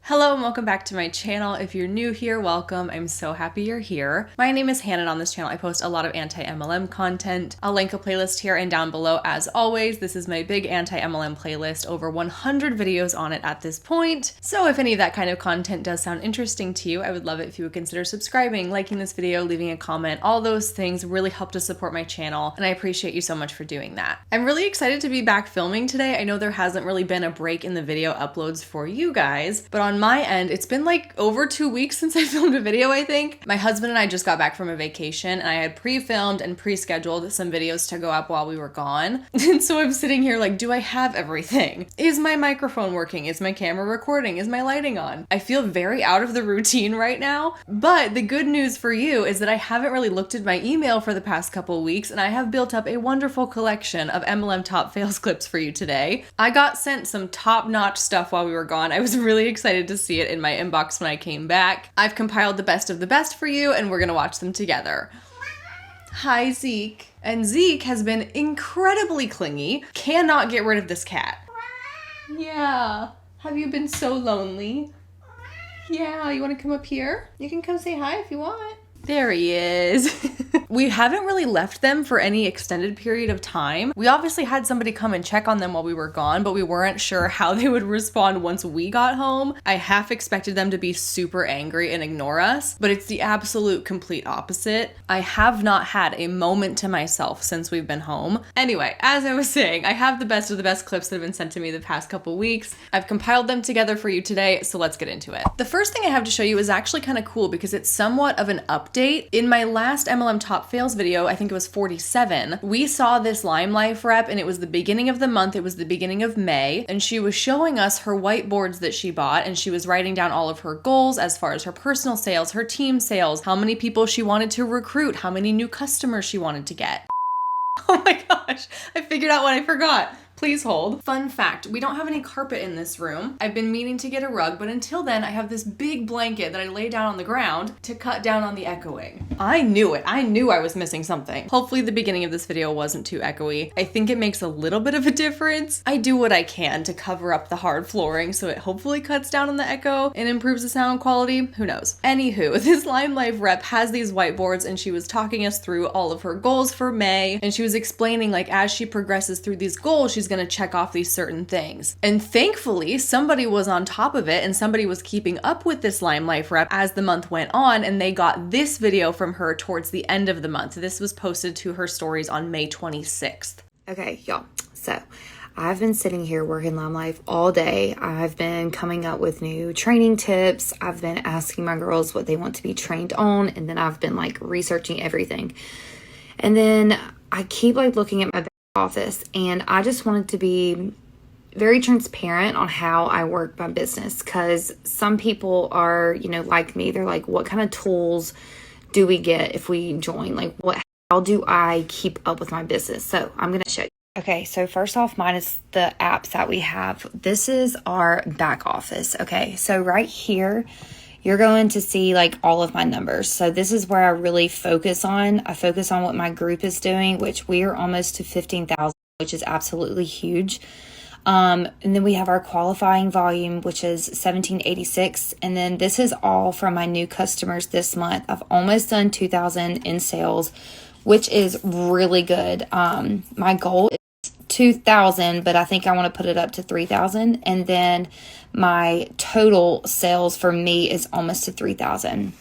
Hello and welcome back to my channel. If you're new here, welcome. I'm so happy you're here. My name is Hannah and on this channel I post a lot of anti-MLM content. I'll link a playlist here and down below as always. This is my big anti-MLM playlist, over 100 videos on it at this point. So if any of that kind of content does sound interesting to you, I would love it if you would consider subscribing, liking this video, leaving a comment. All those things really help to support my channel and I appreciate you so much for doing that. I'm really excited to be back filming today. I know there hasn't really been a break in the video uploads for you guys, but on my end, it's been like over 2 weeks since I filmed a video, I think. My husband and I just got back from a vacation and I had pre-filmed and pre-scheduled some videos to go up while we were gone. And so I'm sitting here like, do I have everything? Is my microphone working? Is my camera recording? Is my lighting on? I feel very out of the routine right now, but the good news for you is that I haven't really looked at my email for the past couple weeks and I have built up a wonderful collection of MLM Top Fails clips for you today. I got sent some top-notch stuff while we were gone. I was really excited to see it in my inbox when I came back. I've compiled the best of the best for you and we're gonna watch them together. Hi, Zeke. And Zeke has been incredibly clingy. Cannot get rid of this cat. Yeah. Have you been so lonely? Yeah, you wanna come up here? You can come say hi if you want. There he is. We haven't really left them for any extended period of time. We obviously had somebody come and check on them while we were gone, but we weren't sure how they would respond once we got home. I half expected them to be super angry and ignore us, but it's the absolute complete opposite. I have not had a moment to myself since we've been home. Anyway, as I was saying, I have the best of the best clips that have been sent to me the past couple weeks. I've compiled them together for you today, so let's get into it. The first thing I have to show you is actually kind of cool because it's somewhat of an update. In my last MLM Top Fails video, I think it was 47, we saw this Lime Life rep and it was the beginning of the month, it was the beginning of May, and she was showing us her whiteboards that she bought and she was writing down all of her goals as far as her personal sales, her team sales, how many people she wanted to recruit, how many new customers she wanted to get. Oh my gosh, I figured out what I forgot. Please hold. Fun fact, we don't have any carpet in this room. I've been meaning to get a rug, but until then I have this big blanket that I lay down on the ground to cut down on the echoing. I knew it. I knew I was missing something. Hopefully the beginning of this video wasn't too echoey. I think it makes a little bit of a difference. I do what I can to cover up the hard flooring so it hopefully cuts down on the echo and improves the sound quality. Who knows? Anywho, this Lime Life rep has these whiteboards and she was talking us through all of her goals for May and she was explaining like as she progresses through these goals, she's going to check off these certain things. And thankfully, somebody was on top of it and somebody was keeping up with this Lime Life rep as the month went on and they got this video from her towards the end of the month. This was posted to her stories on May 26th. Okay, y'all. So I've been sitting here working Lime Life all day. I've been coming up with new training tips. I've been asking my girls what they want to be trained on. And then I've been like researching everything. And then I keep like looking at my office and I just wanted to be very transparent on how I work my business because some people are, like me, they're like, what kind of tools do we get if we join? Like how do I keep up with my business? So I'm going to show you. Okay, so first off, mine is the apps that we have. This is our back office. Okay, so right here, you're going to see like all of my numbers. So this is where I really focus on. I focus on what my group is doing, which we are almost to 15,000, which is absolutely huge. And then we have our qualifying volume, which is 1786. And then this is all from my new customers this month. I've almost done 2,000 in sales, which is really good. My goal is 2,000, but I think I want to put it up to 3,000. And then my total sales for me is almost to 3,000.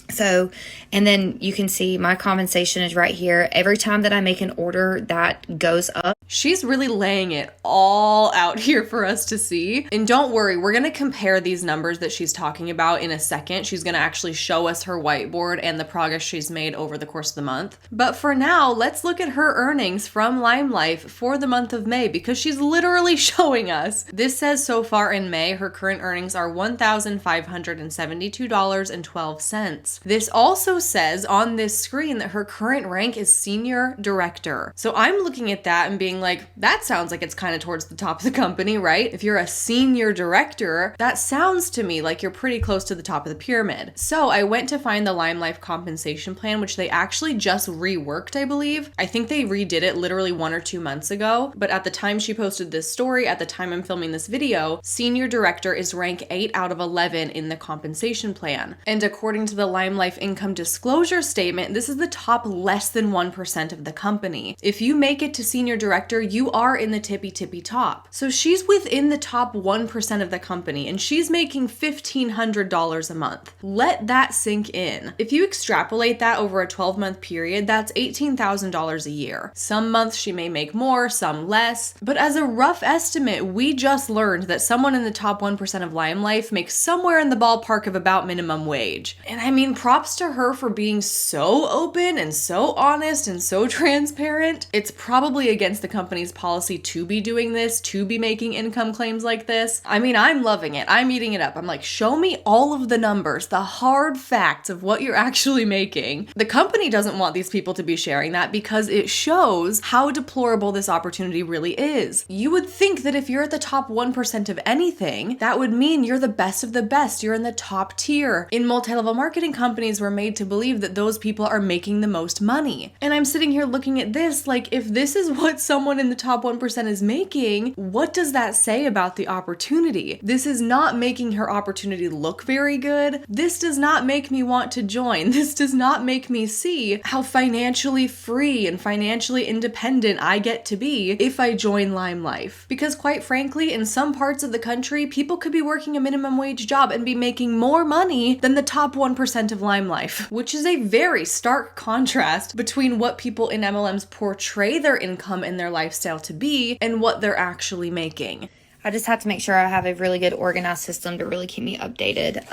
So, and then you can see my compensation is right here. Every time that I make an order that goes up. She's really laying it all out here for us to see. And don't worry, we're going to compare these numbers that she's talking about in a second. She's going to actually show us her whiteboard and the progress she's made over the course of the month. But for now, let's look at her earnings from Lime Life for the month of May because she's literally showing us. This says so far in May, her current earnings are $1,572.12. This also says on this screen that her current rank is senior director. So I'm looking at that and being thinking like, that sounds like it's kind of towards the top of the company, right? If you're a senior director, that sounds to me like you're pretty close to the top of the pyramid. So I went to find the Lime Life compensation plan, which they actually just reworked, I believe. I think they redid it literally 1 or 2 months ago, but at the time she posted this story, at the time I'm filming this video, senior director is rank 8 out of 11 in the compensation plan. And according to the Lime Life income disclosure statement, this is the top less than 1% of the company. If you make it to senior director, you are in the tippy top. So she's within the top 1% of the company, and she's making $1,500 a month. Let that sink in. If you extrapolate that over a 12-month period, that's $18,000 a year. Some months she may make more, some less, but as a rough estimate, we just learned that someone in the top 1% of Lime Life makes somewhere in the ballpark of about minimum wage. And I mean, props to her for being so open and so honest and so transparent. It's probably against the company's policy to be doing this, to be making income claims like this. I mean, I'm loving it. I'm eating it up. I'm like, show me all of the numbers, the hard facts of what you're actually making. The company doesn't want these people to be sharing that because it shows how deplorable this opportunity really is. You would think that if you're at the top 1% of anything, that would mean you're the best of the best. You're in the top tier. In multi-level marketing companies, we're made to believe that those people are making the most money. And I'm sitting here looking at this like, if this is what someone in the top 1% is making, what does that say about the opportunity? This is not making her opportunity look very good. This does not make me want to join. This does not make me see how financially free and financially independent I get to be if I join Lime Life. Because quite frankly, in some parts of the country, people could be working a minimum wage job and be making more money than the top 1% of Lime Life, which is a very stark contrast between what people in MLMs portray their income and their lifestyle to be and what they're actually making. I just have to make sure I have a really good organized system to really keep me updated.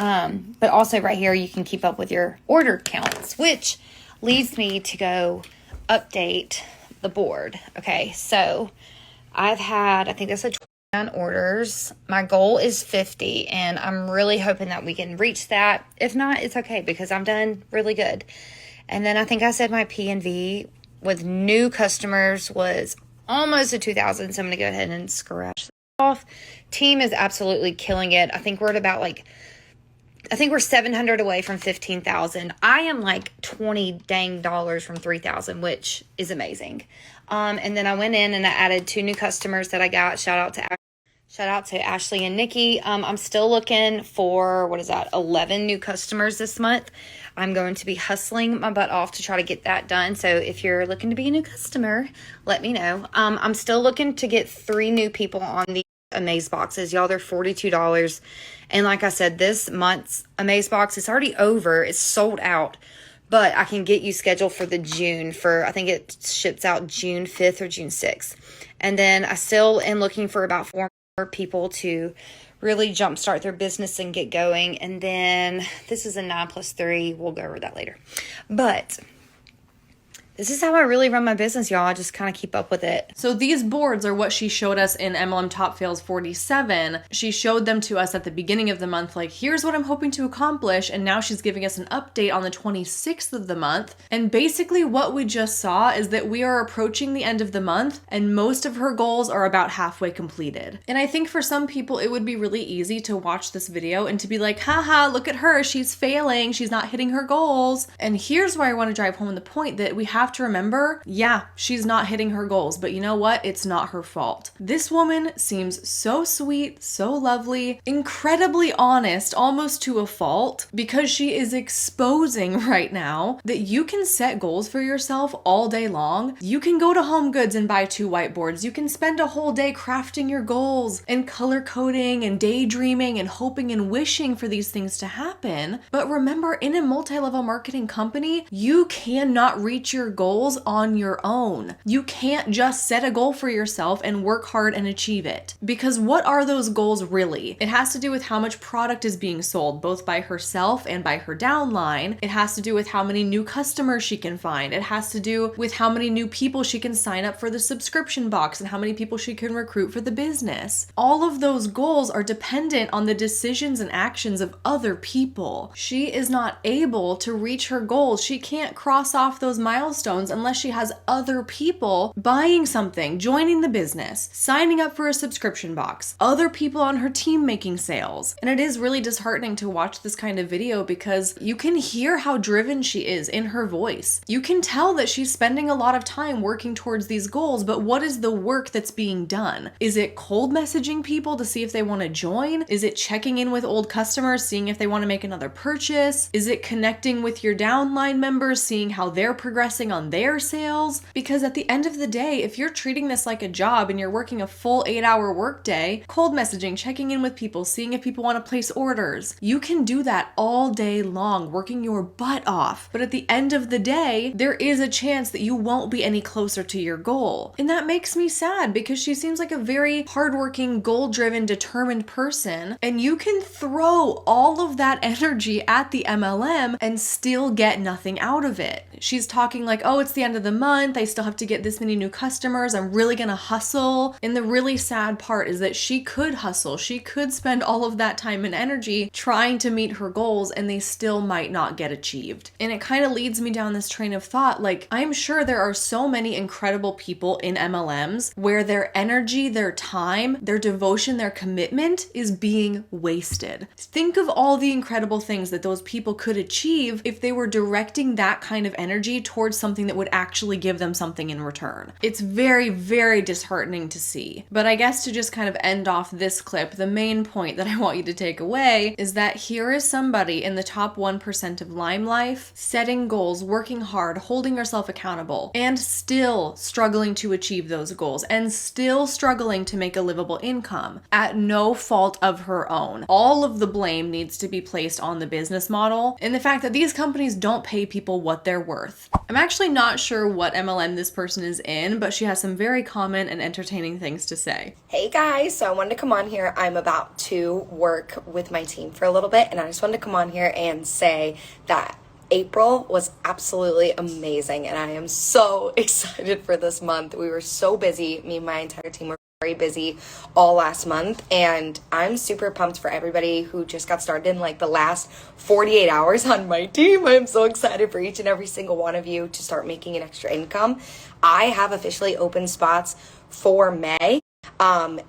But also right here, you can keep up with your order counts, which leads me to go update the board. Okay, so I've had, I think that's a 29 orders. My goal is 50, and I'm really hoping that we can reach that. If not, it's okay because I'm done really good. And then I think I said my P&V with new customers was almost a 2,000, so I'm going to go ahead and scratch that off. Team is absolutely killing it. I think we're at about we're 700 away from 15,000. I am like 20 dang dollars from 3,000, which is amazing. And then I went in and I added 2 new customers that I got. Shout out to Ashley and Nikki. I'm still looking for, 11 new customers this month. I'm going to be hustling my butt off to try to get that done. So if you're looking to be a new customer, let me know. I'm still looking to get 3 new people on the Amaze boxes. Y'all, they're $42. And like I said, this month's Amaze box is already over. It's sold out. But I can get you scheduled for the June I think it ships out June 5th or June 6th. And then I still am looking for about 4 more people to really jumpstart their business and get going. And then this is a 9+3. We'll go over that later. But this is how I really run my business, y'all. I just kind of keep up with it. So these boards are what she showed us in MLM Top Fails 47. She showed them to us at the beginning of the month, like, here's what I'm hoping to accomplish. And now she's giving us an update on the 26th of the month. And basically what we just saw is that we are approaching the end of the month and most of her goals are about halfway completed. And I think for some people, it would be really easy to watch this video and to be like, haha, look at her. She's failing. She's not hitting her goals. And here's where I want to drive home the point that we have to remember, yeah, she's not hitting her goals, but you know what? It's not her fault. This woman seems so sweet, so lovely, incredibly honest, almost to a fault, because she is exposing right now that you can set goals for yourself all day long. You can go to Home Goods and buy 2 whiteboards. You can spend a whole day crafting your goals and color coding and daydreaming and hoping and wishing for these things to happen. But remember, in a multi-level marketing company, you cannot reach your goals on your own. You can't just set a goal for yourself and work hard and achieve it. Because what are those goals really? It has to do with how much product is being sold, both by herself and by her downline. It has to do with how many new customers she can find. It has to do with how many new people she can sign up for the subscription box and how many people she can recruit for the business. All of those goals are dependent on the decisions and actions of other people. She is not able to reach her goals. She can't cross off those milestones milestones unless she has other people buying something, joining the business, signing up for a subscription box, other people on her team making sales. And it is really disheartening to watch this kind of video because you can hear how driven she is in her voice. You can tell that she's spending a lot of time working towards these goals, but what is the work that's being done? Is it cold messaging people to see if they want to join? Is it checking in with old customers, seeing if they want to make another purchase? Is it connecting with your downline members, seeing how they're progressing on their sales? Because at the end of the day, if you're treating this like a job and you're working a full 8-hour workday, cold messaging, checking in with people, seeing if people want to place orders, you can do that all day long, working your butt off. But at the end of the day, there is a chance that you won't be any closer to your goal. And that makes me sad because she seems like a very hardworking, goal-driven, determined person, and you can throw all of that energy at the MLM and still get nothing out of it. She's talking like, oh, it's the end of the month, I still have to get this many new customers, I'm really gonna hustle. And the really sad part is that she could hustle, she could spend all of that time and energy trying to meet her goals, and they still might not get achieved. And it kind of leads me down this train of thought, like, I'm sure there are so many incredible people in MLMs where their energy, their time, their devotion, their commitment is being wasted. Think of all the incredible things that those people could achieve if they were directing that kind of energy towards something that would actually give them something in return. It's very, very disheartening to see. But I guess to just kind of end off this clip, the main point that I want you to take away is that here is somebody in the top 1% of Lime Life setting goals, working hard, holding herself accountable, and still struggling to achieve those goals, and still struggling to make a livable income at no fault of her own. All of the blame needs to be placed on the business model and the fact that these companies don't pay people what they're worth. I'm actually not sure what MLM this person is in, but she has some very common and entertaining things to say. Hey guys, so I wanted to come on here. I'm about to work with my team for a little bit, and I just wanted to come on here and say that April was absolutely amazing, and I am so excited for this month. We were so busy. Me and my entire team were very busy all last month, and I'm super pumped for everybody who just got started in like the last 48 hours on my team. I'm so excited for each and every single one of you to start making an extra income. I have officially opened spots for May.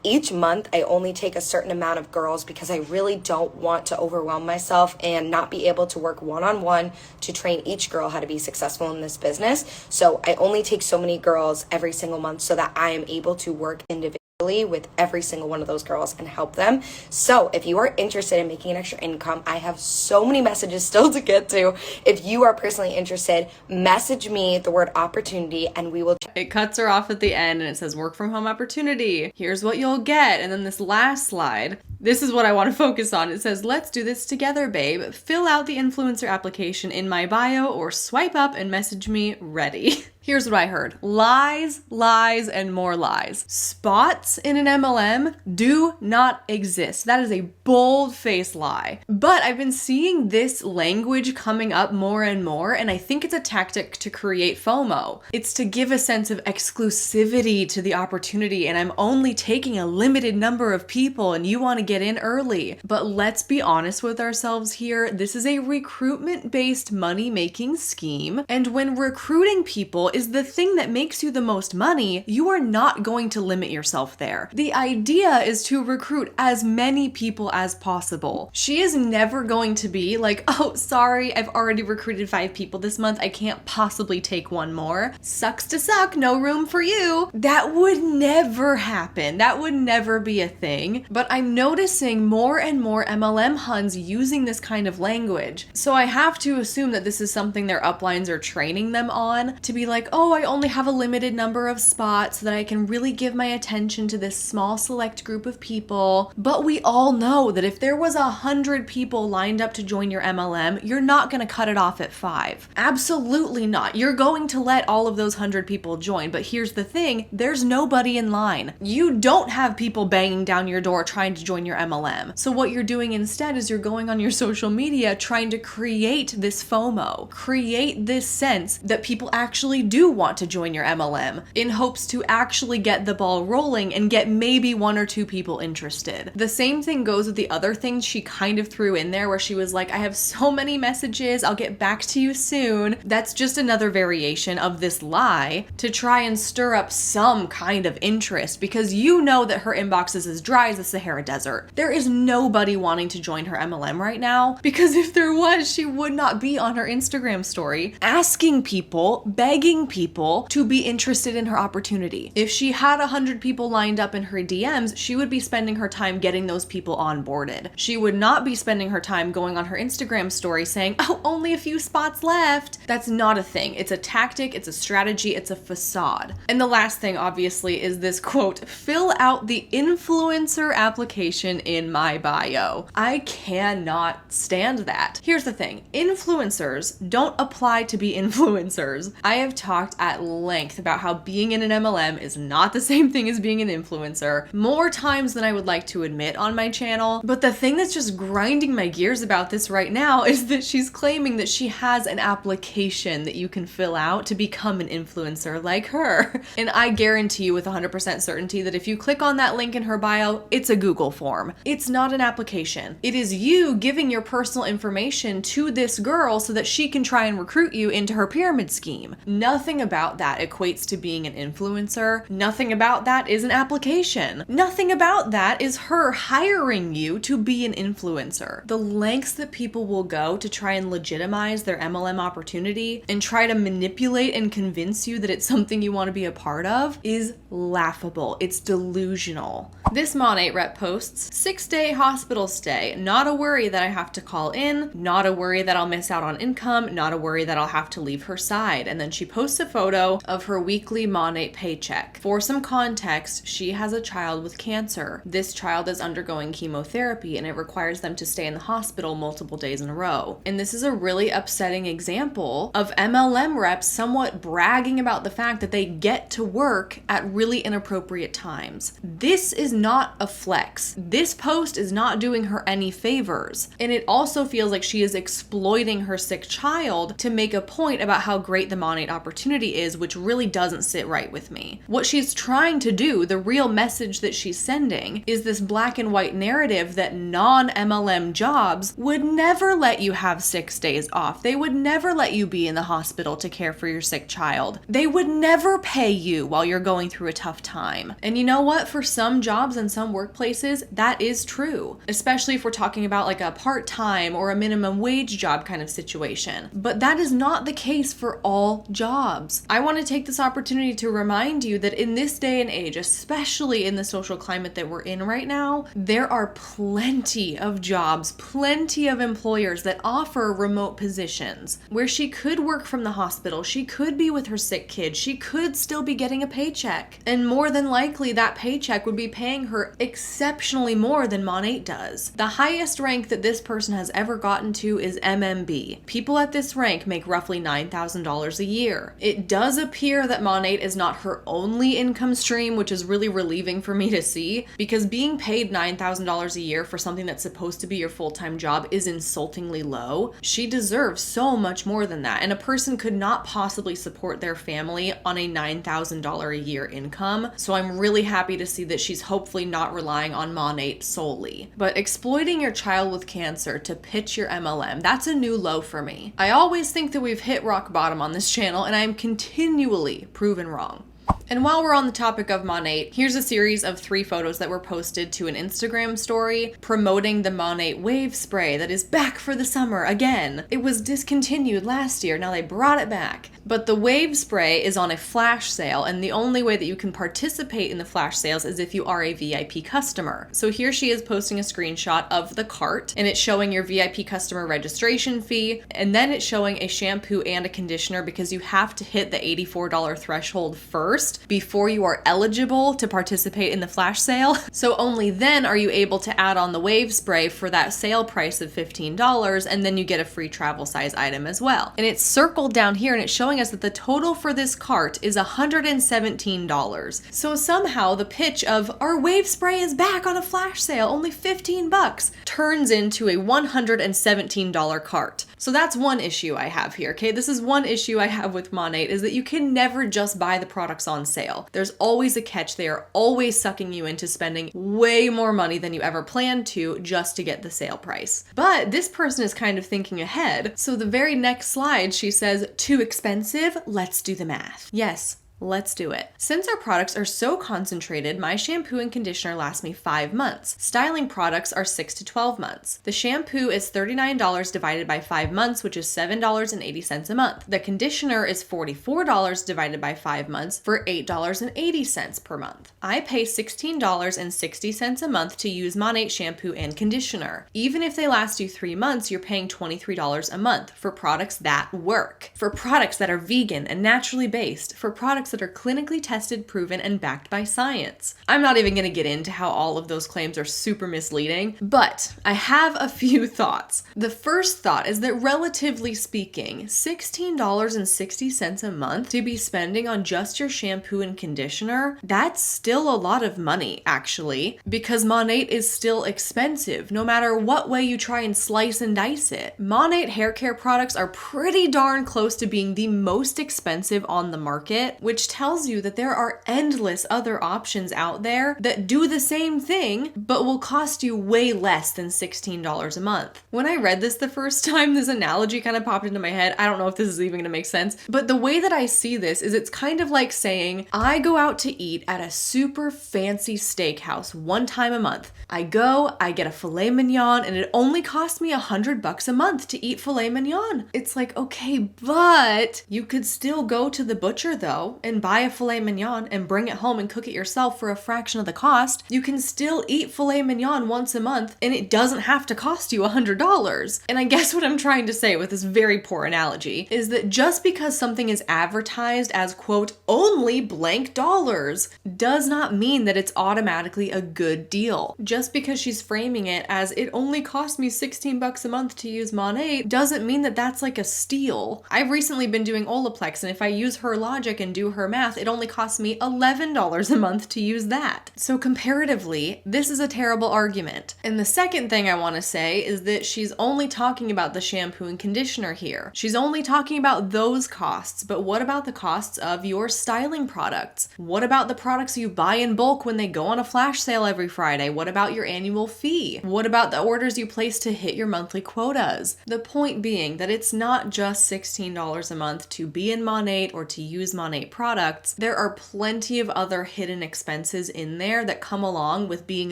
Each month I only take a certain amount of girls because I really don't want to overwhelm myself and not be able to work one-on-one to train each girl how to be successful in this business. So I only take so many girls every single month so that I am able to work individually with every single one of those girls and help them. So if you are interested in making an extra income, I have so many messages still to get to. If you are personally interested, message me the word opportunity and we will. It cuts her off at the end and it says work from home opportunity. Here's what you'll get. And then this last slide, this is what I want to focus on. It says, let's do this together, babe. Fill out the influencer application in my bio or swipe up and message me ready. Here's what I heard. Lies, lies, and more lies. Spots in an MLM do not exist. That is a bold-faced lie. But I've been seeing this language coming up more and more, and I think it's a tactic to create FOMO. It's to give a sense of exclusivity to the opportunity, and I'm only taking a limited number of people, and you want to get in early. But let's be honest with ourselves here. This is a recruitment-based money-making scheme, and when recruiting people is the thing that makes you the most money, you are not going to limit yourself there. The idea is to recruit as many people as possible. She is never going to be like, oh, sorry, I've already recruited 5 people this month, I can't possibly take one more. Sucks to suck, no room for you. That would never happen. That would never be a thing. But I'm noticing more and more MLM Huns using this kind of language. So I have to assume that this is something their uplines are training them on, to be like, oh, I only have a limited number of spots so that I can really give my attention to this small select group of people. But we all know that if there was 100 people lined up to join your MLM, you're not going to cut it off at 5. Absolutely not. You're going to let all of those 100 people join. But here's the thing, there's nobody in line. You don't have people banging down your door trying to join your MLM. So what you're doing instead is you're going on your social media trying to create this FOMO, create this sense that people actually do do want to join your MLM in hopes to actually get the ball rolling and get maybe 1 or 2 people interested. The same thing goes with the other things she kind of threw in there where she was like, I have so many messages, I'll get back to you soon. That's just another variation of this lie to try and stir up some kind of interest, because you know that her inbox is as dry as the Sahara Desert. There is nobody wanting to join her MLM right now, because if there was, she would not be on her Instagram story asking people, begging people to be interested in her opportunity. If she had 100 people lined up in her DMs, she would be spending her time getting those people onboarded. She would not be spending her time going on her Instagram story saying, oh, only a few spots left. That's not a thing. It's a tactic, it's a strategy, it's a facade. And the last thing, obviously, is this quote, fill out the influencer application in my bio. I cannot stand that. Here's the thing. Influencers don't apply to be influencers. I have talked at length about how being in an MLM is not the same thing as being an influencer more times than I would like to admit on my channel. But the thing that's just grinding my gears about this right now is that she's claiming that she has an application that you can fill out to become an influencer like her. And I guarantee you with 100% certainty that if you click on that link in her bio, it's a Google form. It's not an application. It is you giving your personal information to this girl so that she can try and recruit you into her pyramid scheme. Nothing about that equates to being an influencer. Nothing about that is an application. Nothing about that is her hiring you to be an influencer. The lengths that people will go to try and legitimize their MLM opportunity and try to manipulate and convince you that it's something you want to be a part of is laughable. It's delusional. This Monat rep posts, 6-day hospital stay. Not a worry that I have to call in. Not a worry that I'll miss out on income. Not a worry that I'll have to leave her side. And then she posts a photo of her weekly Monat paycheck. For some context, she has a child with cancer. This child is undergoing chemotherapy and it requires them to stay in the hospital multiple days in a row. And this is a really upsetting example of MLM reps somewhat bragging about the fact that they get to work at really inappropriate times. This is not a flex. This post is not doing her any favors. And it also feels like she is exploiting her sick child to make a point about how great the Monat opportunity is, which really doesn't sit right with me. What she's trying to do, the real message that she's sending, is this black and white narrative that non-MLM jobs would never let you have 6 days off. They would never let you be in the hospital to care for your sick child. They would never pay you while you're going through a tough time. And you know what? For some jobs and some workplaces, that is true, especially if we're talking about like a part-time or a minimum wage job kind of situation. But that is not the case for all jobs. I want to take this opportunity to remind you that in this day and age, especially in the social climate that we're in right now, there are plenty of jobs, plenty of employers that offer remote positions where she could work from the hospital, she could be with her sick kid, she could still be getting a paycheck. And more than likely, that paycheck would be paying her exceptionally more than Monat does. The highest rank that this person has ever gotten to is MMB. People at this rank make roughly $9,000 a year. It does appear that Monat is not her only income stream, which is really relieving for me to see, because being paid $9,000 a year for something that's supposed to be your full-time job is insultingly low. She deserves so much more than that, and a person could not possibly support their family on a $9,000 a year income, so I'm really happy to see that she's hopefully not relying on Monat solely. But exploiting your child with cancer to pitch your MLM, that's a new low for me. I always think that we've hit rock bottom on this channel, and I am continually proven wrong. And while we're on the topic of Monat, here's a series of 3 photos that were posted to an Instagram story promoting the Monat wave spray that is back for the summer again. It was discontinued last year, now they brought it back. But the wave spray is on a flash sale, and the only way that you can participate in the flash sales is if you are a VIP customer. So here she is posting a screenshot of the cart, and it's showing your VIP customer registration fee, and then it's showing a shampoo and a conditioner because you have to hit the $84 threshold first first before you are eligible to participate in the flash sale. So only then are you able to add on the wave spray for that sale price of $15, and then you get a free travel size item as well. And it's circled down here and it's showing us that the total for this cart is $117. So somehow the pitch of our wave spray is back on a flash sale, only 15 bucks, turns into a $117 cart. So that's one issue I have here, okay? This is one issue I have with Monat, is that you can never just buy the products on sale. There's always a catch. They are always sucking you into spending way more money than you ever planned to just to get the sale price. But this person is kind of thinking ahead. So the very next slide, she says, too expensive? Let's do the math. Yes. Let's do it. Since our products are so concentrated, my shampoo and conditioner last me 5 months. Styling products are 6 to 12 months. The shampoo is $39 divided by 5 months, which is $7.80 a month. The conditioner is $44 divided by 5 months for $8.80 per month. I pay $16.60 a month to use Monat shampoo and conditioner. Even if they last you 3 months, you're paying $23 a month for products that work, for products that are vegan and naturally based, for products that are clinically tested, proven, and backed by science. I'm not even going to get into how all of those claims are super misleading, but I have a few thoughts. The first thought is that relatively speaking, $16.60 a month to be spending on just your shampoo and conditioner, that's still a lot of money, actually, because Monat is still expensive, no matter what way you try and slice and dice it. Monat hair care products are pretty darn close to being the most expensive on the market, which tells you that there are endless other options out there that do the same thing, but will cost you way less than $16 a month. When I read this the first time, this analogy kind of popped into my head. I don't know if this is even going to make sense, but the way that I see this is it's kind of like saying, I go out to eat at a super fancy steakhouse one time a month. I go, I get a filet mignon, and it only costs me $100 a month to eat filet mignon. It's like, okay, but you could still go to the butcher though, and buy a filet mignon and bring it home and cook it yourself for a fraction of the cost. You can still eat filet mignon once a month and it doesn't have to cost you $100. And I guess what I'm trying to say with this very poor analogy is that just because something is advertised as, quote, only blank dollars does not mean that it's automatically a good deal. Just because she's framing it as it only cost me 16 bucks a month to use Monat doesn't mean that that's like a steal. I've recently been doing Olaplex, and if I use her logic and do her math, it only costs me $11 a month to use that. So comparatively, this is a terrible argument. And the second thing I want to say is that she's only talking about the shampoo and conditioner here. She's only talking about those costs, but what about the costs of your styling products? What about the products you buy in bulk when they go on a flash sale every Friday? What about your annual fee? What about the orders you place to hit your monthly quotas? The point being that it's not just $16 a month to be in Monat or to use Monat products. There are plenty of other hidden expenses in there that come along with being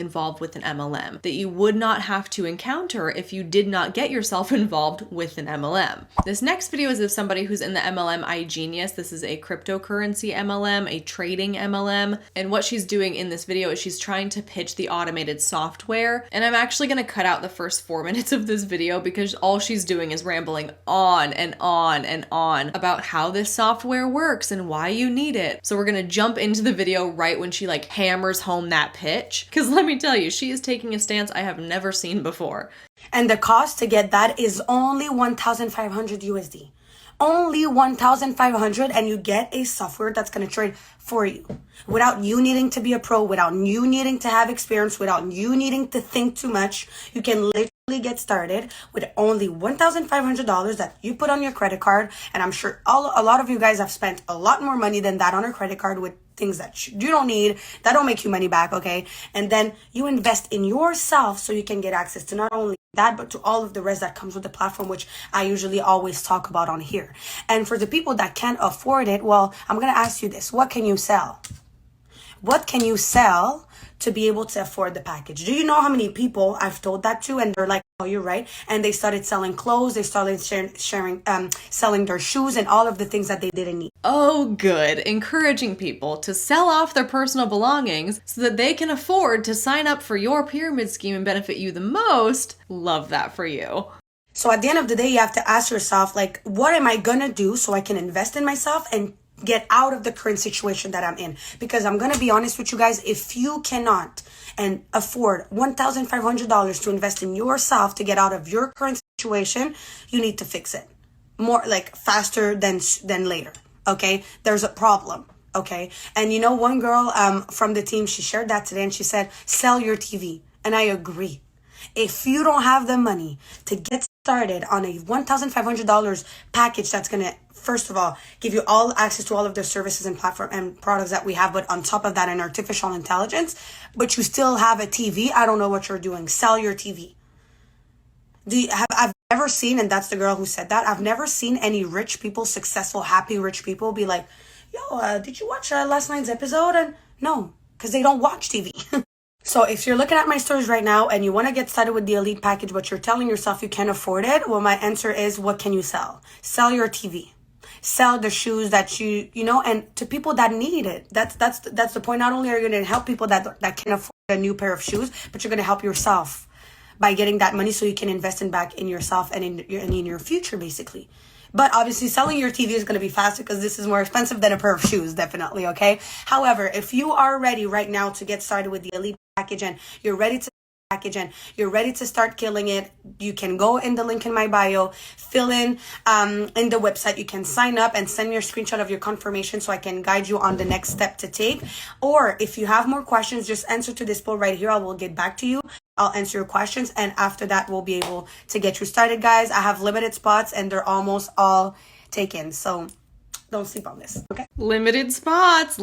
involved with an MLM that you would not have to encounter if you did not get yourself involved with an MLM. This next video is of somebody who's in the MLM iGenius. This is a cryptocurrency MLM, a trading MLM, and what she's doing in this video is she's trying to pitch the automated software, and I'm actually going to cut out the first 4 minutes of this video because all she's doing is rambling on and on and on about how this software works and why you need it. So we're gonna jump into the video right when she like hammers home that pitch, because let me tell you, she is taking a stance I have never seen before. And the cost to get that is only 1,500 USD. Only 1,500, and you get a software that's going to trade for you without you needing to be a pro, without you needing to have experience, without you needing to think too much. You can literally get started with only $1,500 that you put on your credit card. And I'm sure a lot of you guys have spent a lot more money than that on a credit card with things that you don't need, that don't make you money back, okay? And then you invest in yourself so you can get access to not only that, but to all of the rest that comes with the platform, which I usually always talk about on here. And for the people that can't afford it, well, I'm going to ask you this. What can you sell? What can you sell to be able to afford the package? Do you know how many people I've told that to and they're like, oh, you're right. And they started selling clothes. They started selling their shoes and all of the things that they didn't need. Oh, good. Encouraging people to sell off their personal belongings so that they can afford to sign up for your pyramid scheme and benefit you the most. Love that for you. So at the end of the day, you have to ask yourself, like, what am I going to do so I can invest in myself and get out of the current situation that I'm in. Because I'm going to be honest with you guys, if you cannot and afford $1,500 to invest in yourself to get out of your current situation, you need to fix it more like faster than later. Okay, there's a problem. Okay, and you know, one girl from the team, she shared that today, and she said, sell your TV. And I agree. If you don't have the money to get started on a $1,500 package that's going to, first of all, give you all access to all of the services and platform and products that we have, but on top of that, an artificial intelligence, but you still have a TV, I don't know what you're doing. Sell your TV. I've never seen, and that's the girl who said that, I've never seen any rich people, successful, happy rich people be like, yo, did you watch last night's episode? And no, because they don't watch TV. So if you're looking at my stories right now and you want to get started with the elite package, but you're telling yourself you can't afford it, well, my answer is, what can you sell? Sell your TV. Sell the shoes that you know, and to people that need it. That's the point. Not only are you going to help people that can afford a new pair of shoes, but you're going to help yourself by getting that money so you can invest back in yourself and in your future, basically. But obviously, selling your TV is going to be faster because this is more expensive than a pair of shoes, definitely, okay? However, if you are ready right now to get started with the elite package and you're ready to start killing it, you can go in the link in my bio, fill in the website. You can sign up and send me a screenshot of your confirmation so I can guide you on the next step to take. Or if you have more questions, just answer to this poll right here. I will get back to you. I'll answer your questions, and after that, we'll be able to get you started, guys. I have limited spots, and they're almost all taken, so don't sleep on this, okay? Limited spots,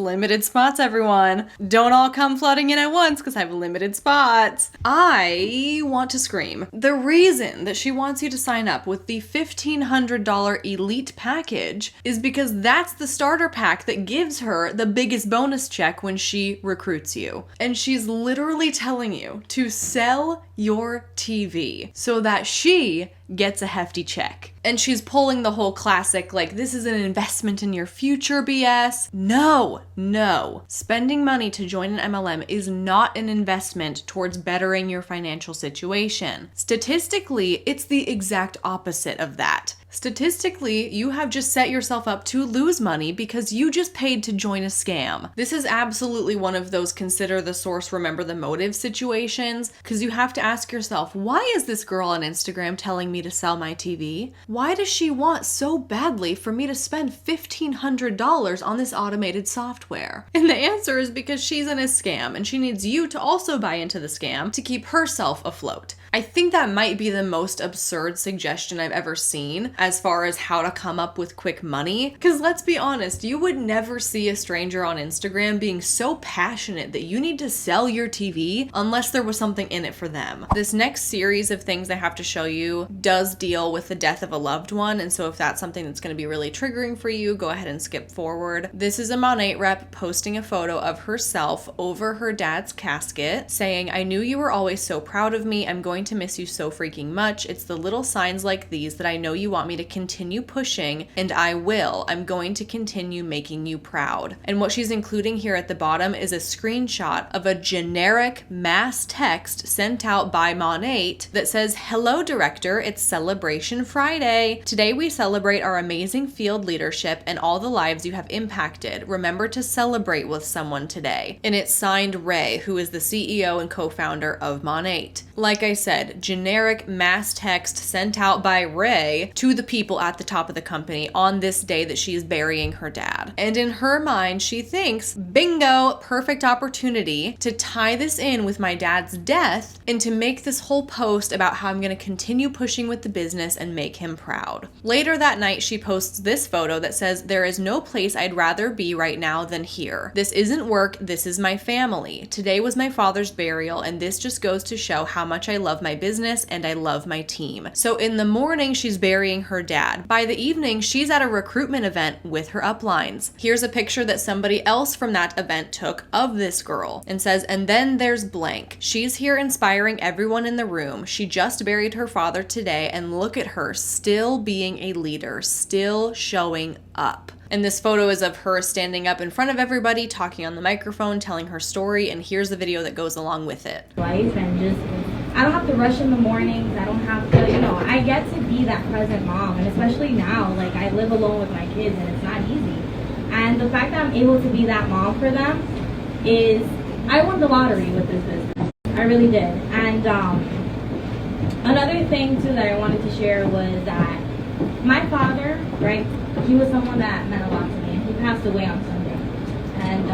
everyone. Don't all come flooding in at once because I have limited spots. I want to scream. The reason that she wants you to sign up with the $1,500 elite package is because that's the starter pack that gives her the biggest bonus check when she recruits you. And she's literally telling you to sell your TV so that she gets a hefty check. And she's pulling the whole classic, like, this is an investment in your future BS. No. Spending money to join an MLM is not an investment towards bettering your financial situation. Statistically, it's the exact opposite of that. Statistically, you have just set yourself up to lose money because you just paid to join a scam. This is absolutely one of those consider the source, remember the motive situations, because you have to ask yourself, why is this girl on Instagram telling me to sell my TV? Why does she want so badly for me to spend $1,500 on this automated software? And the answer is because she's in a scam and she needs you to also buy into the scam to keep herself afloat. I think that might be the most absurd suggestion I've ever seen as far as how to come up with quick money. Because let's be honest, you would never see a stranger on Instagram being so passionate that you need to sell your TV unless there was something in it for them. This next series of things I have to show you does deal with the death of a loved one, and so if that's something that's going to be really triggering for you, go ahead and skip forward. This is a Monat rep posting a photo of herself over her dad's casket saying, "I knew you were always so proud of me. I'm going to miss you so freaking much. It's the little signs like these that I know you want me to continue pushing, and I will. I'm going to continue making you proud." And what she's including here at the bottom is a screenshot of a generic mass text sent out by Monat that says, "Hello director, it's Celebration Friday. Today we celebrate our amazing field leadership and all the lives you have impacted. Remember to celebrate with someone today." And it's signed Ray, who is the CEO and co-founder of Monat. Like I said, generic mass text sent out by Ray to the people at the top of the company on this day that she is burying her dad. And in her mind, she thinks, bingo, perfect opportunity to tie this in with my dad's death and to make this whole post about how I'm going to continue pushing with the business and make him proud. Later that night, she posts this photo that says, "There is no place I'd rather be right now than here. This isn't work, this is my family. Today was my father's burial, and this just goes to show how much I love my business and I love my team." So in the morning, she's burying her dad. By the evening, she's at a recruitment event with her uplines. Here's a picture that somebody else from that event took of this girl and says, "And then there's blank. She's here inspiring everyone in the room. She just buried her father today, and look at her still being a leader, still showing up." And this photo is of her standing up in front of everybody, talking on the microphone, telling her story, and here's the video that goes along with it. Life and just, I don't have to rush in the mornings, I don't have to, I get to be that present mom, and especially now, like, I live alone with my kids, and it's not easy. And the fact that I'm able to be that mom for them is, I won the lottery with this business. I really did. And another thing too that I wanted to share was that my father, right, he was someone that meant a lot to me. He passed away on Sunday. And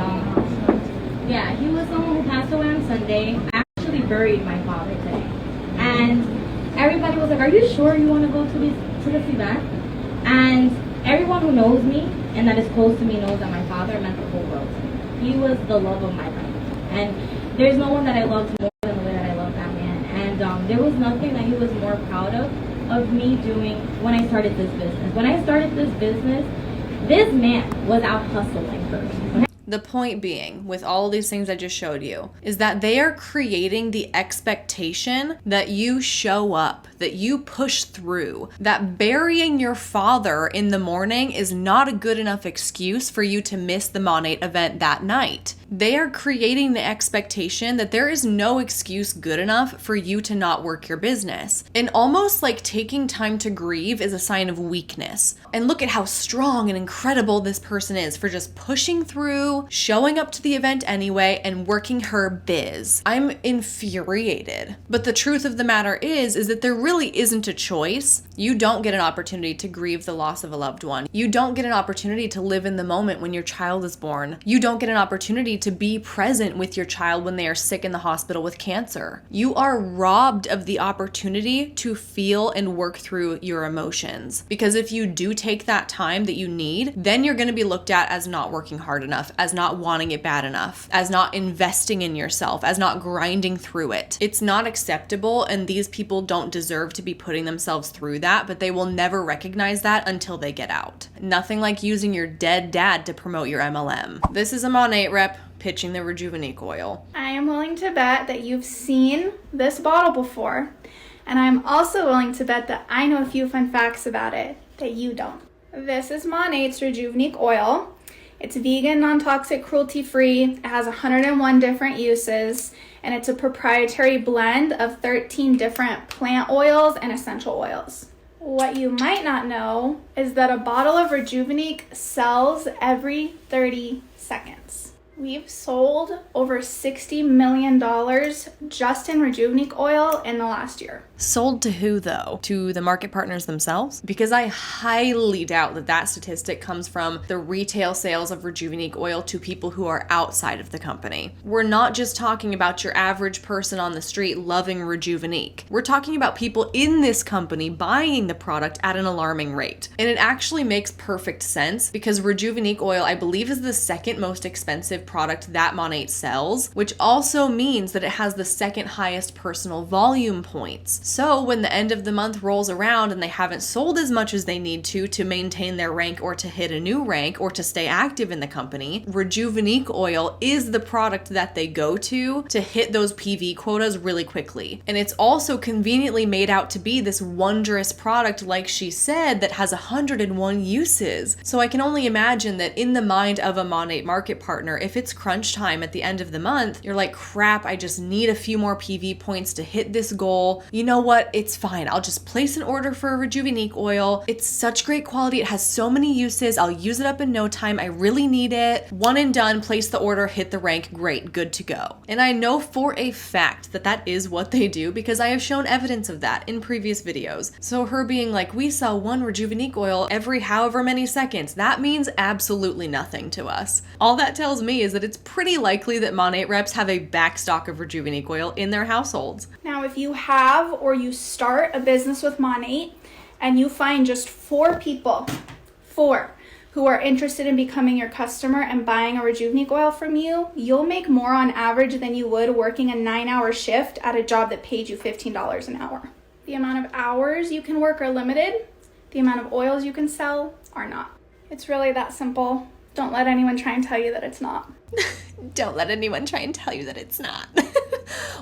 yeah, he was someone who passed away on Sunday. I actually buried my father today. And everybody was like, are you sure you want to go to this event? And everyone who knows me and that is close to me knows that my father meant the whole world to me. He was the love of my life. And there's no one that I loved more than the way that I loved that man. And there was nothing that he was more proud of me doing when I started this business. When I started this business, this man was out hustling for me. The point being, with all of these things I just showed you, is that they are creating the expectation that you show up, that you push through, that burying your father in the morning is not a good enough excuse for you to miss the Monate event that night. They are creating the expectation that there is no excuse good enough for you to not work your business. And almost like taking time to grieve is a sign of weakness. And look at how strong and incredible this person is for just pushing through, showing up to the event anyway, and working her biz. I'm infuriated. But the truth of the matter is that there really isn't a choice. You don't get an opportunity to grieve the loss of a loved one. You don't get an opportunity to live in the moment when your child is born. You don't get an opportunity to be present with your child when they are sick in the hospital with cancer. You are robbed of the opportunity to feel and work through your emotions. Because if you do take that time that you need, then you're going to be looked at as not working hard enough, as not wanting it bad enough, as not investing in yourself, as not grinding through it. It's not acceptable, and these people don't deserve to be putting themselves through that, but they will never recognize that until they get out. Nothing like using your dead dad to promote your MLM. This is a Monate rep pitching the Rejuvenique oil. I am willing to bet that you've seen this bottle before, and I'm also willing to bet that I know a few fun facts about it that you don't. This is Monate's Rejuvenique oil. It's vegan, non-toxic, cruelty-free. It has 101 different uses, and it's a proprietary blend of 13 different plant oils and essential oils. What you might not know is that a bottle of Rejuvenique sells every 30 seconds. We've sold over $60 million just in Rejuvenique oil in the last year. Sold to who, though? To the market partners themselves? Because I highly doubt that that statistic comes from the retail sales of Rejuvenique oil to people who are outside of the company. We're not just talking about your average person on the street loving Rejuvenique. We're talking about people in this company buying the product at an alarming rate. And it actually makes perfect sense because Rejuvenique oil, I believe, is the second most expensive product that Monate sells, which also means that it has the second highest personal volume points. So when the end of the month rolls around and they haven't sold as much as they need to maintain their rank or to hit a new rank or to stay active in the company, Rejuvenique oil is the product that they go to hit those PV quotas really quickly. And it's also conveniently made out to be this wondrous product, like she said, that has 101 uses. So I can only imagine that in the mind of a Monate market partner, if it's crunch time at the end of the month, you're like, crap, I just need a few more PV points to hit this goal. You know what? It's fine. I'll just place an order for a Rejuvenique oil. It's such great quality. It has so many uses. I'll use it up in no time. I really need it. One and done, place the order, hit the rank. Great, good to go. And I know for a fact that that is what they do because I have shown evidence of that in previous videos. So her being like, we sell one Rejuvenique oil every however many seconds, that means absolutely nothing to us. All that tells me is that it's pretty likely that Monate reps have a backstock of Rejuvenique oil in their households. Now, if you have or you start a business with Monate and you find just 4 people, 4, who are interested in becoming your customer and buying a Rejuvenique oil from you, you'll make more on average than you would working a 9-hour shift at a job that paid you $15 an hour. The amount of hours you can work are limited. The amount of oils you can sell are not. It's really that simple. Don't let anyone try and tell you that it's not. Don't let anyone try and tell you that it's not.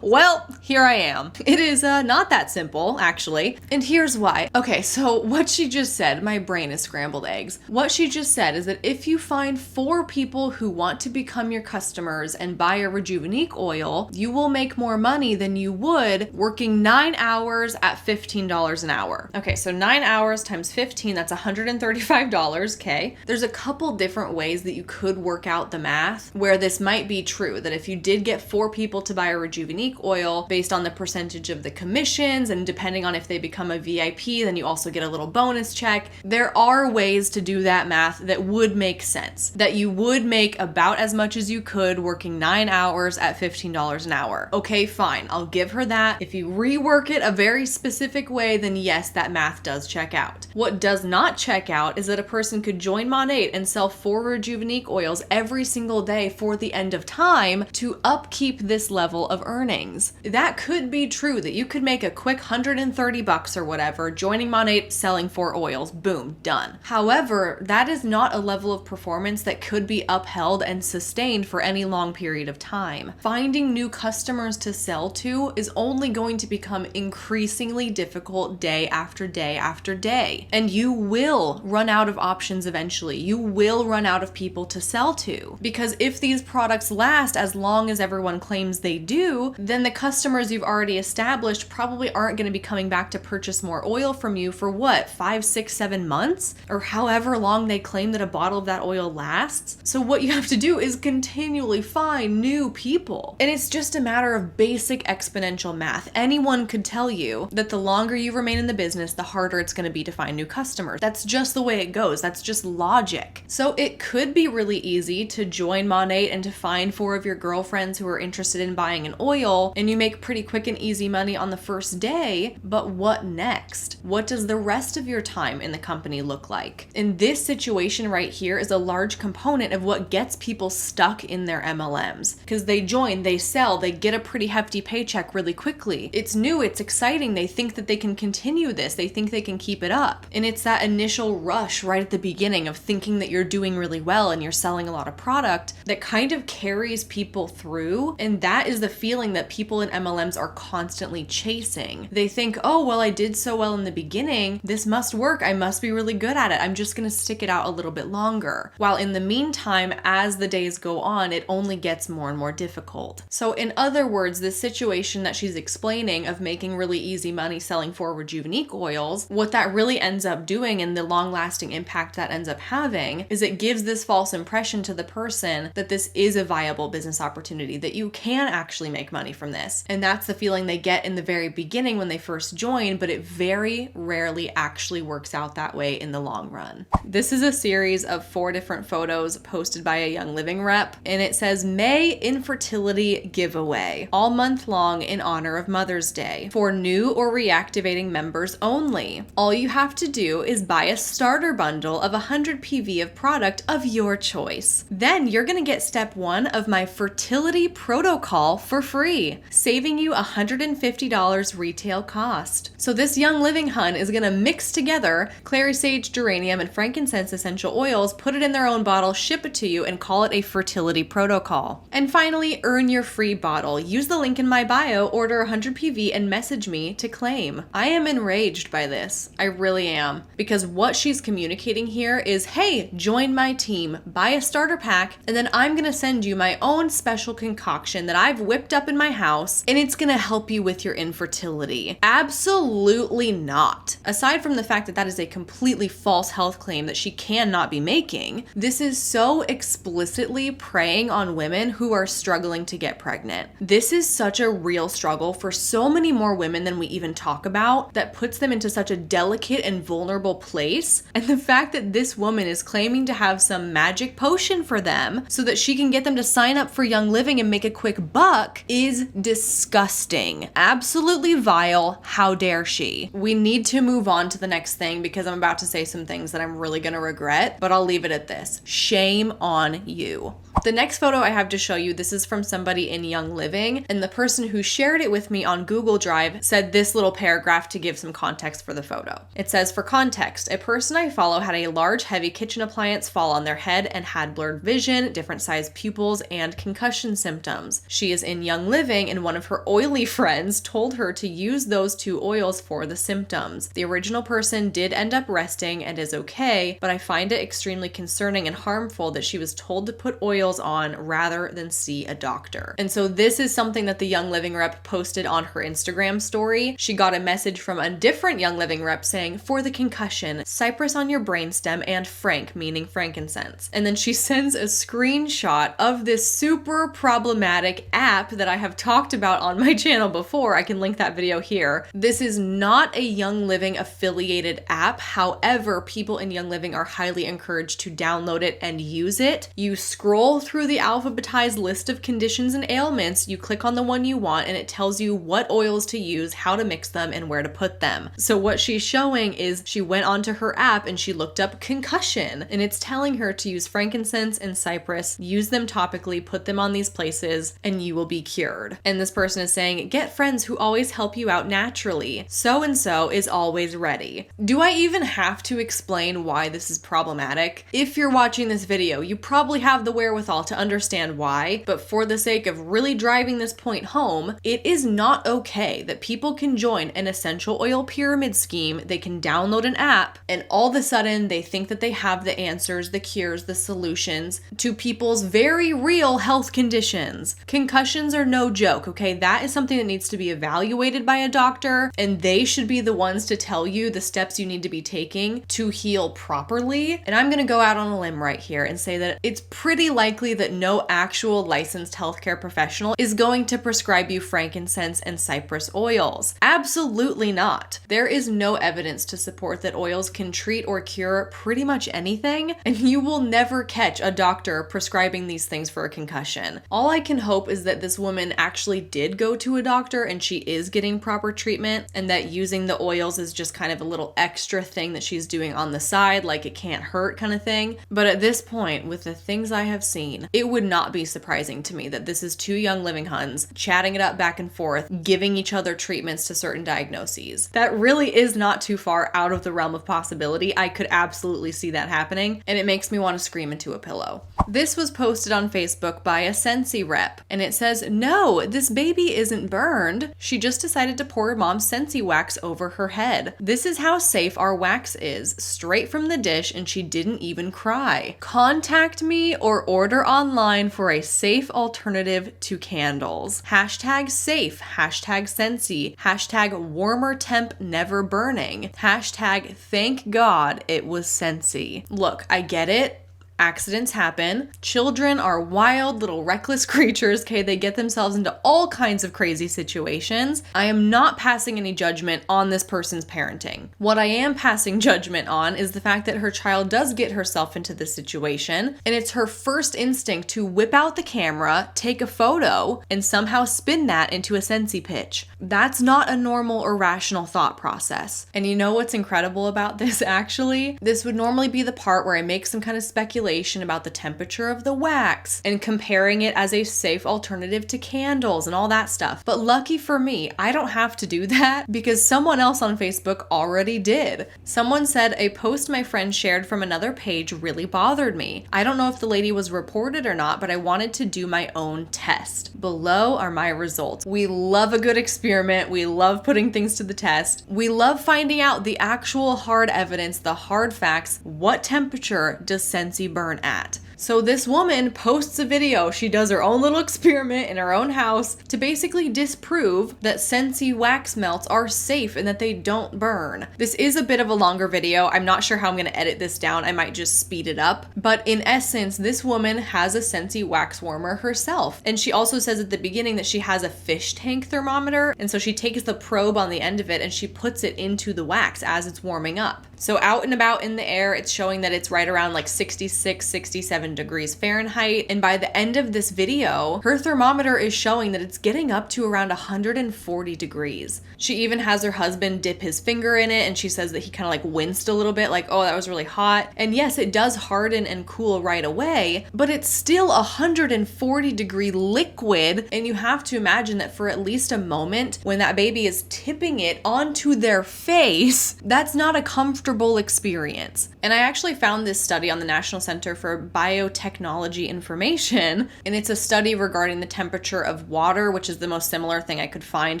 Well, here I am. It is not that simple, actually. And here's why. Okay, so what she just said, my brain is scrambled eggs. What she just said is that if you find 4 people who want to become your customers and buy a Rejuvenique oil, you will make more money than you would working 9 hours at $15 an hour. Okay, so 9 hours times 15, that's $135, okay? There's a couple different ways that you could work out the math where this might be true, that if you did get 4 people to buy a Rejuvenique oil based on the percentage of the commissions and depending on if they become a VIP, then you also get a little bonus check. There are ways to do that math that would make sense, that you would make about as much as you could working 9 hours at $15 an hour. Okay, fine, I'll give her that. If you rework it a very specific way, then yes, that math does check out. What does not check out is that a person could join Monat and sell 4 Rejuvenique oils every single day for the end of time to upkeep this level of earnings. That could be true, that you could make a quick $130 or whatever joining Monat, selling 4 oils, boom, done. However, that is not a level of performance that could be upheld and sustained for any long period of time. Finding new customers to sell to is only going to become increasingly difficult day after day after day. And you will run out of options eventually. You will run out of people to sell to. Because if these products last as long as everyone claims they do, then the customers you've already established probably aren't going to be coming back to purchase more oil from you for what, 5, 6, 7 months? Or however long they claim that a bottle of that oil lasts. So what you have to do is continually find new people. And it's just a matter of basic exponential math. Anyone could tell you that the longer you remain in the business, the harder it's going to be to find new customers. That's just the way it goes. That's just logic. So it could be really easy to join Monat and to find 4 of your girlfriends who are interested in buying an oil, and you make pretty quick and easy money on the first day, but what next? What does the rest of your time in the company look like? In this situation right here is a large component of what gets people stuck in their MLMs, because they join, they sell, they get a pretty hefty paycheck really quickly. It's new, it's exciting, they think that they can continue this, they think they can keep it up. And it's that initial rush right at the beginning of thinking that you're doing really well and you're selling a lot of product that kind of carries people through. And that is the feeling that people in MLMs are constantly chasing. They think, oh, well, I did so well in the beginning, this must work, I must be really good at it, I'm just gonna stick it out a little bit longer. While in the meantime, as the days go on, it only gets more and more difficult. So in other words, this situation that she's explaining of making really easy money selling 4 Rejuvenique oils, what that really ends up doing and the long-lasting impact that ends up having is it gives this false impression to the person that this is a viable business opportunity, that you can actually make money from this. And that's the feeling they get in the very beginning when they first join, but it very rarely actually works out that way in the long run. This is a series of 4 different photos posted by a Young Living rep, and it says May Infertility Giveaway, all month long in honor of Mother's Day, for new or reactivating members only. All you have to do is buy a starter bundle of 100 PV of product of your choice. Then you're gonna get step 1 of my fertility protocol for free, saving you $150 retail cost. So this Young Living hun is gonna mix together clary sage, geranium, and frankincense essential oils, put it in their own bottle, ship it to you, and call it a fertility protocol. And finally, earn your free bottle. Use the link in my bio, order 100 PV, and message me to claim. I am enraged by this. I really am. Because what she's communicating here is, hey, join my team, buy a starter pack, and then I'm gonna send you my own special concoction that I've whipped up in my house, and it's gonna help you with your infertility. Absolutely not. Aside from the fact that that is a completely false health claim that she cannot be making, this is so explicitly preying on women who are struggling to get pregnant. This is such a real struggle for so many more women than we even talk about, that puts them into such a delicate and vulnerable place. And the fact that this woman is claiming to have some magic potion for them so that she can get them to sign up for Young Living and make a quick buck is disgusting. Absolutely vile. How dare she? We need to move on to the next thing because I'm about to say some things that I'm really gonna regret, but I'll leave it at this. Shame on you. The next photo I have to show you, this is from somebody in Young Living, and the person who shared it with me on Google Drive said this little paragraph to give some context for the photo. It says, for context, a person I follow had a large heavy kitchen appliance fall on their head and had blurred vision, different sized pupils, and concussion symptoms. She is in Young Living, and one of her her oily friends told her to use those 2 oils for the symptoms. The original person did end up resting and is okay, but I find it extremely concerning and harmful that she was told to put oils on rather than see a doctor. And so this is something that the Young Living rep posted on her Instagram story. She got a message from a different Young Living rep saying, for the concussion, cypress on your brainstem and frank, meaning frankincense. And then she sends a screenshot of this super problematic app that I have talked about on my channel before. I can link that video here. This is not a Young Living affiliated app. However, people in Young Living are highly encouraged to download it and use it. You scroll through the alphabetized list of conditions and ailments, you click on the one you want, and it tells you what oils to use, how to mix them, and where to put them. So what she's showing is she went onto her app and she looked up concussion, and it's telling her to use frankincense and cypress, use them topically, put them on these places, and you will be cured. And this person is saying, get friends who always help you out naturally. So-and-so is always ready. Do I even have to explain why this is problematic? If you're watching this video, you probably have the wherewithal to understand why, but for the sake of really driving this point home, it is not okay that people can join an essential oil pyramid scheme, they can download an app, and all of a sudden they think that they have the answers, the cures, the solutions to people's very real health conditions. Concussions are no joke, okay? That is something that needs to be evaluated by a doctor, and they should be the ones to tell you the steps you need to be taking to heal properly. And I'm gonna go out on a limb right here and say that it's pretty likely that no actual licensed healthcare professional is going to prescribe you frankincense and cypress oils. Absolutely not. There is no evidence to support that oils can treat or cure pretty much anything, and you will never catch a doctor prescribing these things for a concussion. All I can hope is that this woman actually did go to a doctor and she is getting proper treatment, and that using the oils is just kind of a little extra thing that she's doing on the side, like it can't hurt kind of thing. But at this point, with the things I have seen, it would not be surprising to me that this is 2 Young Living Huns chatting it up back and forth, giving each other treatments to certain diagnoses. That really is not too far out of the realm of possibility. I could absolutely see that happening, and it makes me want to scream into a pillow. This was posted on Facebook by a Scentsy rep, and it says, no, this baby isn't burned. She just decided to pour her mom's Scentsy wax over her head. This is how safe our wax is, straight from the dish, and she didn't even cry. Contact me or order online for a safe alternative to candles. Hashtag safe, hashtag Scentsy, hashtag warmer temp never burning, hashtag thank God it was Scentsy. Look, I get it. Accidents happen. Children are wild little reckless creatures, okay? They get themselves into all kinds of crazy situations. I am not passing any judgment on this person's parenting. What I am passing judgment on is the fact that her child does get herself into this situation, and it's her first instinct to whip out the camera, take a photo, and somehow spin that into a Scentsy pitch. That's not a normal or rational thought process. And you know what's incredible about this actually? This would normally be the part where I make some kind of speculation about the temperature of the wax and comparing it as a safe alternative to candles and all that stuff. But lucky for me, I don't have to do that because someone else on Facebook already did. Someone said a post my friend shared from another page really bothered me. I don't know if the lady was reported or not, but I wanted to do my own test. Below are my results. We love a good experiment. We love putting things to the test. We love finding out the actual hard evidence, the hard facts. What temperature does Scentsy burn at? So this woman posts a video. She does her own little experiment in her own house to basically disprove that Scentsy wax melts are safe and that they don't burn. This is a bit of a longer video. I'm not sure how I'm going to edit this down. I might just speed it up. But in essence, this woman has a Scentsy wax warmer herself. And she also says at the beginning that she has a fish tank thermometer. And so she takes the probe on the end of it and she puts it into the wax as it's warming up. So out and about in the air, it's showing that it's right around like 66, 67 degrees Fahrenheit. And by the end of this video, her thermometer is showing that it's getting up to around 140 degrees. She even has her husband dip his finger in it, and she says that he kind of like winced a little bit, like, oh, that was really hot. And yes, it does harden and cool right away, but it's still 140 degree liquid. And you have to imagine that for at least a moment, when that baby is tipping it onto their face, that's not a comfortable experience. And I actually found this study on the National Center for biotechnology information, and it's a study regarding the temperature of water, which is the most similar thing I could find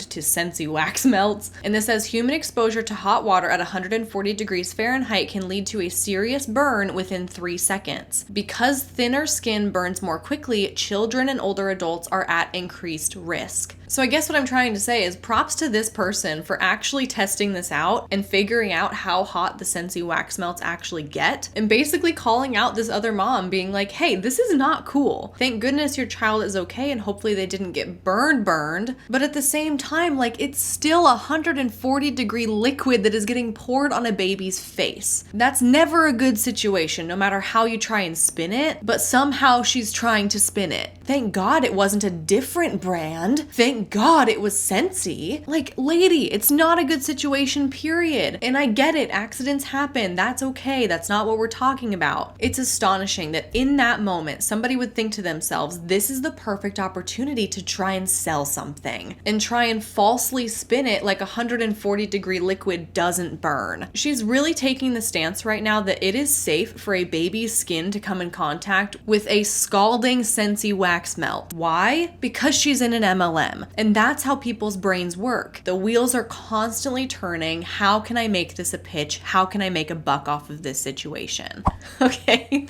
to Scentsy wax melts. And this says human exposure to hot water at 140 degrees Fahrenheit can lead to a serious burn within 3 seconds. Because thinner skin burns more quickly, children and older adults are at increased risk. So I guess what I'm trying to say is props to this person for actually testing this out and figuring out how hot the Scentsy wax melts actually get, and basically calling out this other mom being like, hey, this is not cool. Thank goodness your child is okay and hopefully they didn't get burned. But at the same time, like, it's still 140-degree liquid that is getting poured on a baby's face. That's never a good situation, no matter how you try and spin it, but somehow she's trying to spin it. Thank God it wasn't a different brand. Thank God it was Scentsy. Like, lady, it's not a good situation, period. And I get it, accidents happen. That's okay. That's not what we're talking about. It's astonishing that in that moment, somebody would think to themselves, this is the perfect opportunity to try and sell something and try and falsely spin it like 140-degree liquid doesn't burn. She's really taking the stance right now that it is safe for a baby's skin to come in contact with a scalding Scentsy wax melt. Why? Because she's in an MLM. And that's how people's brains work. The wheels are constantly turning. How can I make this a pitch? How can I make a buck off of this situation? Okay.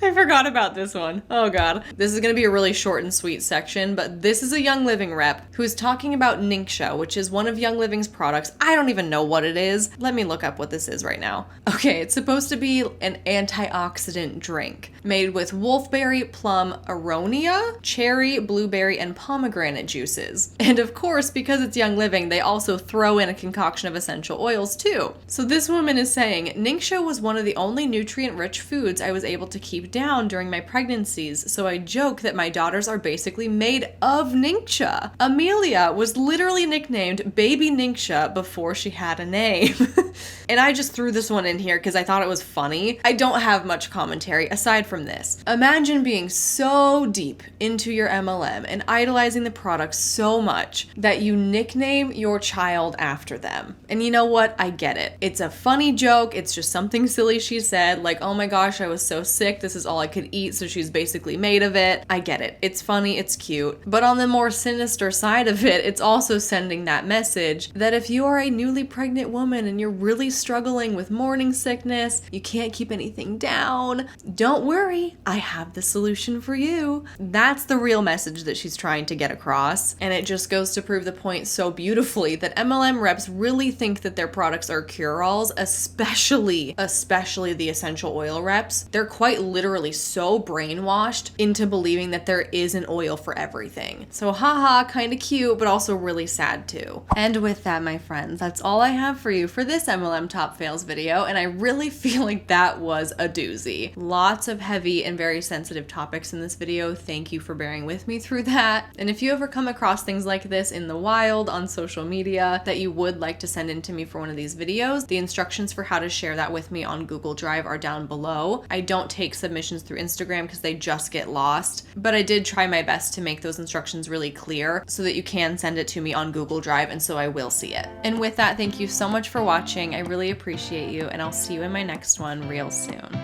I forgot about this one. Oh God. This is going to be a really short and sweet section, but this is a Young Living rep who's talking about Ningxia, which is one of Young Living's products. I don't even know what it is. Let me look up what this is right now. Okay, it's supposed to be an antioxidant drink made with wolfberry, plum, aronia, cherry, blueberry, and pomegranate juices. And of course, because it's Young Living, they also throw in a concoction of essential oils too. So this woman is saying, Ningxia was one of the only nutrient-rich foods I was able to keep down during my pregnancies, so I joke that my daughters are basically made of Ningxia. Amelia was literally nicknamed Baby Ningxia before she had a name. And I just threw this one in here because I thought it was funny. I don't have much commentary aside from this. Imagine being so deep into your MLM and idolizing the product so much that you nickname your child after them. And you know what? I get it. It's a funny joke. It's just something silly she said, like, oh my gosh, I was so sick. This is all I could eat, so she's basically made of it. I get it. It's funny. It's cute. But on the more sinister side of it, it's also sending that message that if you are a newly pregnant woman and you're really struggling with morning sickness, you can't keep anything down, don't worry, I have the solution for you. That's the real message that she's trying to get across, and it just goes to prove the point so beautifully that MLM reps really think that their products are cure-alls, especially the essential oil reps. They're quite literally so brainwashed into believing that there is an oil for everything. So haha, kind of cute, but also really sad too. And with that, my friends, that's all I have for you for this MLM Top Fails video, and I really feel like that was a doozy. Lots of heavy and very sensitive topics in this video. Thank you for bearing with me through that. And if you ever come across things like this in the wild on social media that you would like to send in to me for one of these videos, the instructions for how to share that with me on Google Drive are down below. I don't take submissions through Instagram because they just get lost, but I did try my best to make those instructions really clear so that you can send it to me on Google Drive, and so I will see it. And with that, thank you so much for watching. I really appreciate you, and I'll see you in my next one real soon.